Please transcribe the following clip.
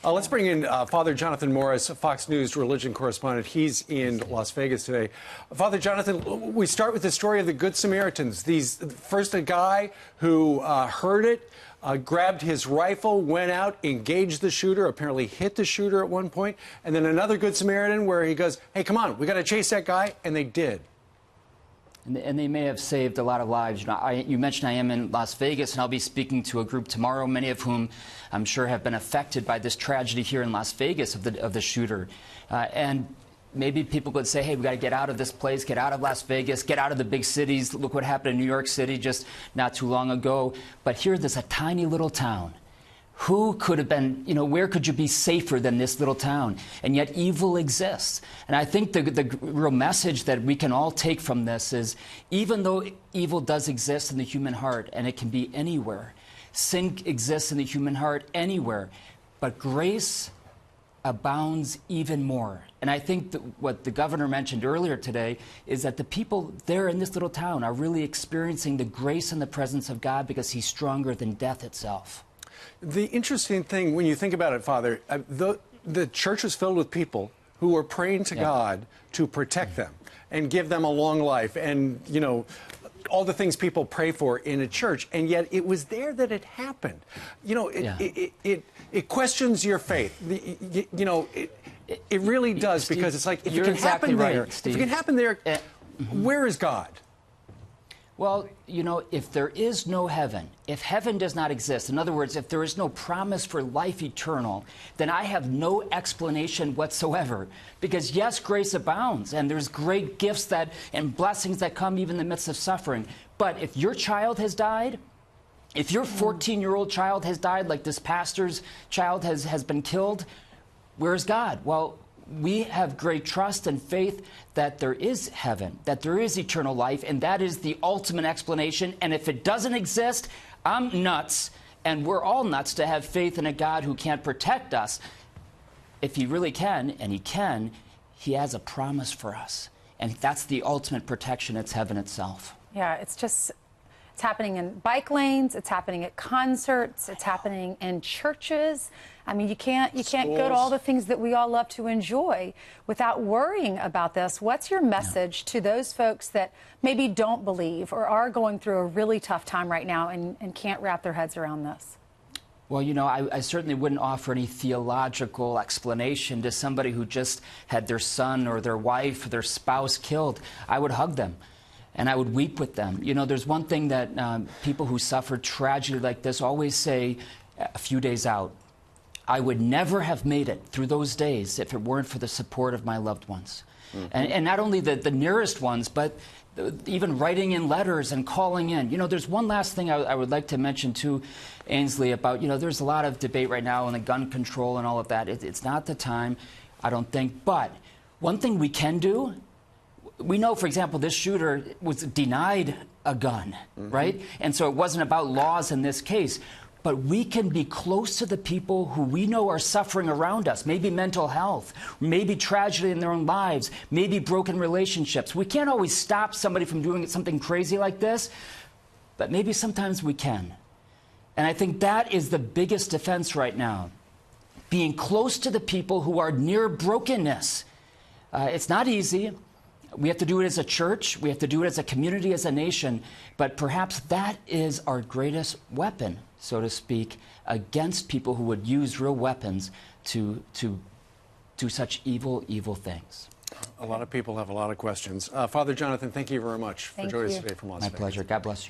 Let's bring in Father Jonathan Morris, Fox News religion correspondent. He's in Las Vegas today. Father Jonathan, we start with the story of the Good Samaritans. First, a guy who heard it, grabbed his rifle, went out, engaged the shooter, apparently hit the shooter at one point, and then another Good Samaritan where he goes, hey, come on, we got to chase that guy, and they did. And they may have saved a lot of lives. You mentioned I am in Las Vegas, and I'll be speaking to a group tomorrow, many of whom I'm sure have been affected by this tragedy here in Las Vegas of the shooter. And maybe people could say, hey, we got to get out of this place, get out of Las Vegas, get out of the big cities. Look what happened in New York City just not too long ago. But here, there's a tiny little town. Who could have been, where could you be safer than this little town? And yet evil exists. And I think the real message that we can all take from this is, even though evil does exist in the human heart, and it can be anywhere, sin exists in the human heart anywhere, but grace abounds even more. And I think that what the governor mentioned earlier today is that the people there in this little town are really experiencing the grace and the presence of God because he's stronger than death itself. The interesting thing, when you think about it, Father, the church was filled with people who were praying to God to protect them and give them a long life and, all the things people pray for in a church. And yet it was there that it happened. It questions your faith. It really does, Steve, because it's like, if it you're can exactly happen there, right, Steve. if it can happen there, where is God? Well, if there is no heaven, if heaven does not exist, in other words, if there is no promise for life eternal, then I have no explanation whatsoever. Because yes, grace abounds, and there's great gifts and blessings that come even in the midst of suffering. But if your child has died, if your 14-year-old child has died, like this pastor's child has been killed, where's God? Well, we have great trust and faith that there is heaven, that there is eternal life, and that is the ultimate explanation. And if it doesn't exist, I'm nuts, and we're all nuts to have faith in a God who can't protect us. If he really can, and he can, he has a promise for us. And that's the ultimate protection. It's heaven itself. Yeah, it's happening in bike lanes, it's happening at concerts, it's happening in churches. I mean, you can't go to all the things that we all love to enjoy without worrying about this. What's your message to those folks that maybe don't believe or are going through a really tough time right now and can't wrap their heads around this? Well, I certainly wouldn't offer any theological explanation to somebody who just had their son or their wife or their spouse killed. I would hug them. And I would weep with them. There's one thing that people who suffer tragedy like this always say a few days out. I would never have made it through those days if it weren't for the support of my loved ones. Mm-hmm. And not only the nearest ones, but even writing in letters and calling in. There's one last thing I would like to mention too, Ainsley, about, there's a lot of debate right now on the gun control and all of that. It's not the time, I don't think. But one thing we can do, we know, for example, this shooter was denied a gun, right? And so it wasn't about laws in this case. But we can be close to the people who we know are suffering around us, maybe mental health, maybe tragedy in their own lives, maybe broken relationships. We can't always stop somebody from doing something crazy like this, but maybe sometimes we can. And I think that is the biggest defense right now, being close to the people who are near brokenness. It's not easy. We have to do it as a church. We have to do it as a community, as a nation. But perhaps that is our greatest weapon, so to speak, against people who would use real weapons to do such evil, evil things. A lot of people have a lot of questions. Father Jonathan, thank you very much for joining us today from Las Vegas. My pleasure. God bless you.